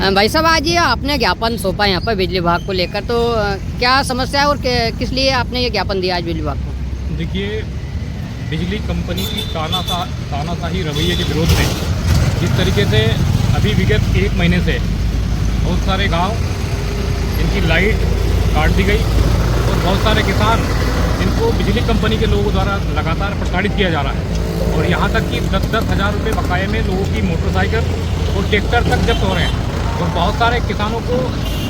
भाई साहब, आज ये आपने ज्ञापन सौंपा यहाँ पर बिजली विभाग को लेकर, तो क्या समस्या है और किस लिए आपने ये ज्ञापन दिया आज बिजली विभाग को? देखिए, बिजली कंपनी की तानाशाही रवैये के विरोध में जिस तरीके से अभी विगत 1 महीने से बहुत सारे गांव जिनकी लाइट काट दी गई और बहुत सारे किसान जिनको बिजली कंपनी के लोगों द्वारा लगातार प्रताड़ित किया जा रहा है, और यहाँ तक कि 10-10 हज़ार रुपये बकाये में लोगों की मोटरसाइकिल और ट्रैक्टर तक जब्त हो रहे हैं, और बहुत सारे किसानों को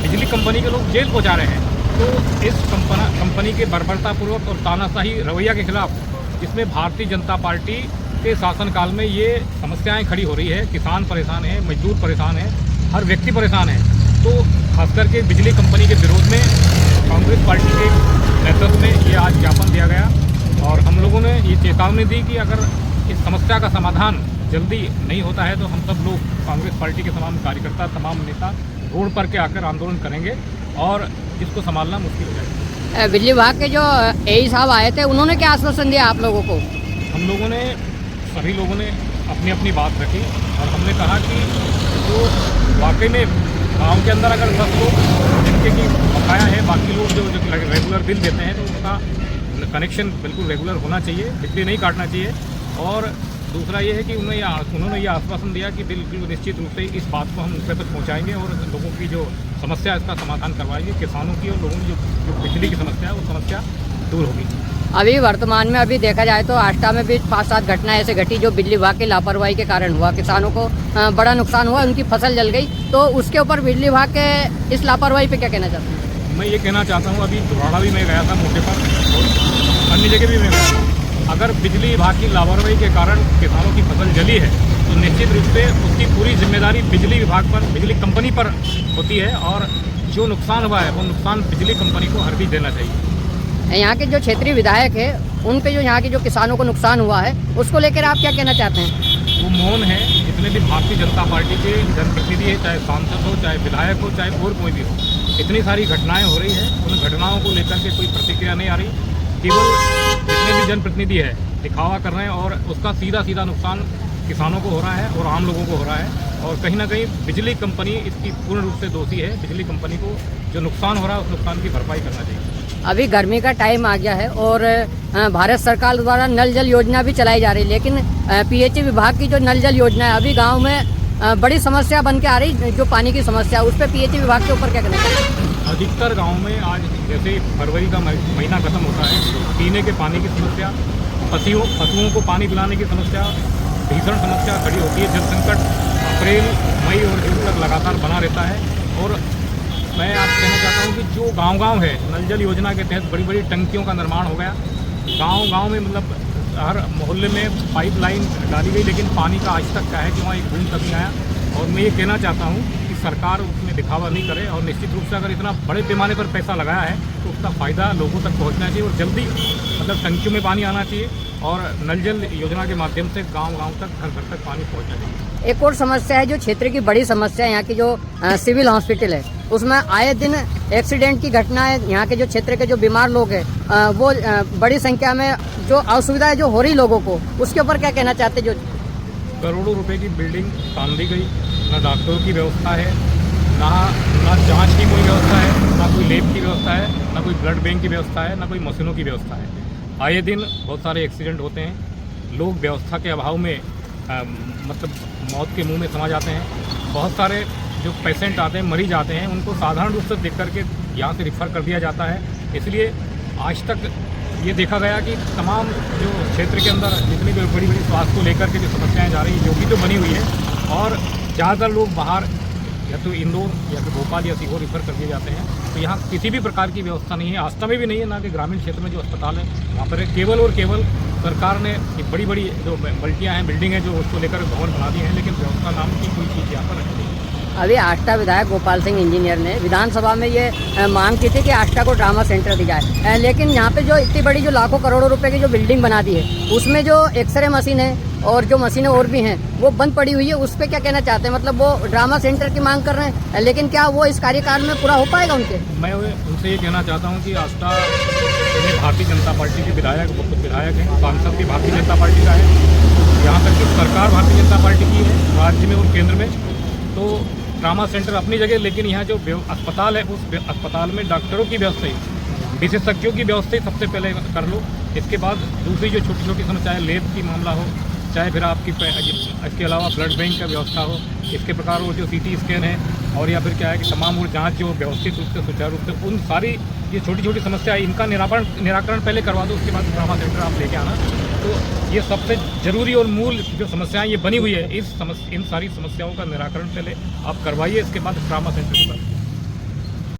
बिजली कंपनी के लोग जेल पहुँचा रहे हैं। तो इस कंपनी के बर्बरतापूर्वक और तानाशाही रवैया के खिलाफ, जिसमें भारतीय जनता पार्टी के शासनकाल में ये समस्याएं खड़ी हो रही है, किसान परेशान है, मजदूर परेशान है, हर व्यक्ति परेशान है, तो खास करके बिजली कंपनी के विरोध में कांग्रेस पार्टी के नेतृत्व में ये आज ज्ञापन दिया गया। और हम लोगों ने ये चेतावनी दी कि अगर इस समस्या का समाधान जल्दी नहीं होता है तो हम सब लोग कांग्रेस पार्टी के तमाम कार्यकर्ता, तमाम नेता रोड पर के आकर आंदोलन करेंगे और इसको संभालना मुश्किल हो जाएगा। बिजली विभाग के जो एई साहब आए थे, उन्होंने क्या आश्वासन दिया आप लोगों को? हम लोगों ने, सभी लोगों ने अपनी अपनी बात रखी और हमने कहा कि जो वाकई में गाँव के अंदर अगर 10 लोग जिनके की बकाया है, बाकी लोग जो रेगुलर बिल देते हैं, तो उनका कनेक्शन बिल्कुल रेगुलर होना चाहिए, बिजली नहीं काटना चाहिए। और दूसरा ये है कि उन्होंने ये आश्वासन दिया कि बिल्कुल निश्चित रूप से इस बात को हम उन तक पहुँचाएँगे और लोगों की जो समस्या है इसका समाधान करवाएंगे, किसानों की और लोगों की जो बिजली की समस्या है वो समस्या दूर होगी। अभी वर्तमान में अभी देखा जाए तो आष्टा में भी 5-7 घटनाएं ऐसे घटी जो बिजली विभाग की लापरवाही के कारण हुआ, किसानों को बड़ा नुकसान हुआ, उनकी फसल जल गई, तो उसके ऊपर बिजली विभाग के इस लापरवाही पे क्या कहना चाहते हैं? मैं ये कहना चाहता हूँ, अभी धुराड़ा भी मैं गया था मौके पर और अन्य जगह भी मैं गया था। अगर बिजली विभाग की लापरवाही के कारण किसानों की फसल जली है तो निश्चित रूप से उसकी पूरी जिम्मेदारी बिजली विभाग पर, बिजली कंपनी पर होती है, और जो नुकसान हुआ है वो नुकसान बिजली कंपनी को हर भी देना चाहिए। यहाँ के जो क्षेत्रीय विधायक है, उन पे जो यहाँ के जो किसानों को नुकसान हुआ है उसको लेकर आप क्या कहना चाहते हैं? वो मौन है। जितने भी भारतीय जनता पार्टी के जनप्रतिनिधि है, चाहे सांसद हो, चाहे विधायक हो, चाहे और कोई भी हो, इतनी सारी घटनाएं हो रही है, उन घटनाओं को लेकर के कोई प्रतिक्रिया नहीं आ रही। केवल जितने भी जनप्रतिनिधि है दिखावा कर रहे हैं और उसका सीधा सीधा नुकसान किसानों को हो रहा है और आम लोगों को हो रहा है, और कहीं ना कहीं बिजली कंपनी इसकी पूर्ण रूप से दोषी है। बिजली कंपनी को जो नुकसान हो रहा है उस नुकसान की भरपाई करना चाहिए। अभी गर्मी का टाइम आ गया है और भारत सरकार द्वारा नल जल योजना भी चलाई जा रही है, लेकिन पीएचई विभाग की जो नल जल योजना है अभी गांव में बड़ी समस्या बन के आ रही, जो पानी की समस्या, उस पर पीएचई विभाग के ऊपर क्या कहना चाहिए? अधिकतर गाँव में आज जैसे फरवरी का महीना खत्म होता है, पीने के पानी की समस्या, पशुओं को पानी पिलाने की समस्या, भीषण समस्या खड़ी होती है। जल संकट अप्रैल, मई और जून तक लगातार बना रहता है। और मैं आप कहना चाहता हूँ कि जो गांव-गांव है, नल जल योजना के तहत बड़ी बड़ी टंकियों का निर्माण हो गया। गांव-गांव में मतलब हर मोहल्ले में पाइपलाइन डाली गई, लेकिन पानी का आज तक क्या है कि वहाँ एक बूंद तक नहीं आया। और मैं ये कहना चाहता हूँ कि सरकार उसमें दिखावा नहीं करे, और निश्चित रूप से अगर इतना बड़े पैमाने पर पैसा लगाया है तो उसका फ़ायदा लोगों तक पहुँचना चाहिए और जल्दी मतलब टंकियों में पानी आना चाहिए, और नल जल योजना के माध्यम से गांव-गांव तक, घर-घर तक पानी पहुँचना चाहिए। एक और समस्या है जो क्षेत्र की बड़ी समस्या है, यहाँ की जो सिविल हॉस्पिटल है उसमें आए दिन एक्सीडेंट की घटनाएं, यहाँ के जो क्षेत्र के जो बीमार लोग हैं वो बड़ी संख्या में जो असुविधाएं जो हो रही लोगों को, उसके ऊपर क्या कहना चाहते? जो करोड़ों रुपए की बिल्डिंग तान दी गई, ना डॉक्टरों की व्यवस्था है, ना जांच की कोई व्यवस्था है, ना कोई लैब की व्यवस्था है, ना कोई ब्लड बैंक की व्यवस्था है, ना कोई मशीनों की व्यवस्था है। आए दिन बहुत सारे एक्सीडेंट होते हैं, लोग व्यवस्था के अभाव में मतलब मौत के मुंह में समा जाते हैं। बहुत सारे जो पेशेंट आते हैं, मरीज आते हैं, उनको साधारण रूप से देख करके यहाँ से रिफ़र कर दिया जाता है। इसलिए आज तक ये देखा गया कि तमाम जो क्षेत्र के अंदर जितनी भी बड़ी बड़ी स्वास्थ्य को लेकर के जो समस्याएं जा रही हैं, जो भी तो बनी हुई है, और ज़्यादातर लोग बाहर या तो इंदौर या तो भोपाल या सीहोर रिफ़र कर दिए जाते हैं। तो यहाँ किसी भी प्रकार की व्यवस्था नहीं है, आस्था में भी नहीं है, ना कि ग्रामीण क्षेत्र में जो अस्पताल है वहाँ पर है। केवल और केवल सरकार ने बड़ी बड़ी जो मल्टियाँ हैं, बिल्डिंग है, जो उसको लेकर भवन बना दिए हैं, लेकिन व्यवस्था नाम की कोई चीज़ यहाँ पर रखी नहीं है। अभी आष्टा विधायक गोपाल सिंह इंजीनियर ने विधानसभा में ये मांग की थी कि आष्टा को ट्रामा सेंटर दी जाए, लेकिन यहाँ पे जो इतनी बड़ी जो लाखों करोड़ों रुपए की जो बिल्डिंग बना दी है उसमें जो एक्सरे मशीन है और जो मशीनें और भी हैं वो बंद पड़ी हुई है। उस पर क्या कहना चाहते हैं? मतलब वो ड्रामा सेंटर की मांग कर रहे हैं, लेकिन क्या वो इस कार्यकाल में पूरा हो पाएगा उनके? मैं उनसे ये कहना चाहता हूँ कि आष्टा में भारतीय जनता पार्टी के विधायक, वो खुद विधायक हैं, सांसद भी भारतीय जनता पार्टी का है, यहाँ तक कि सरकार भारतीय जनता पार्टी की है राज्य में और केंद्र में। तो ट्रामा सेंटर अपनी जगह, लेकिन यहाँ जो अस्पताल है उस अस्पताल में डॉक्टरों की व्यवस्था ही, विशेषज्ञों की व्यवस्था ही सबसे पहले कर लो। इसके बाद दूसरी जो छोटी छोटी समस्याएं, लेब की मामला हो, चाहे फिर आपकी इसके अलावा ब्लड बैंक का व्यवस्था हो, इसके प्रकार वो जो CT स्कैन है, और या फिर क्या है कि तमाम वो जाँच जो व्यवस्थित रूप से सुचारू रूप से, उन सारी ये छोटी छोटी समस्या है इनका निराकरण पहले करवा दो, उसके बाद ट्रामा सेंटर आप लेके आना। तो ये सबसे ज़रूरी और मूल जो समस्याएं ये बनी हुई है, इन सारी समस्याओं का निराकरण पहले आप करवाइए, इसके बाद ट्रामा सेंटर के बाद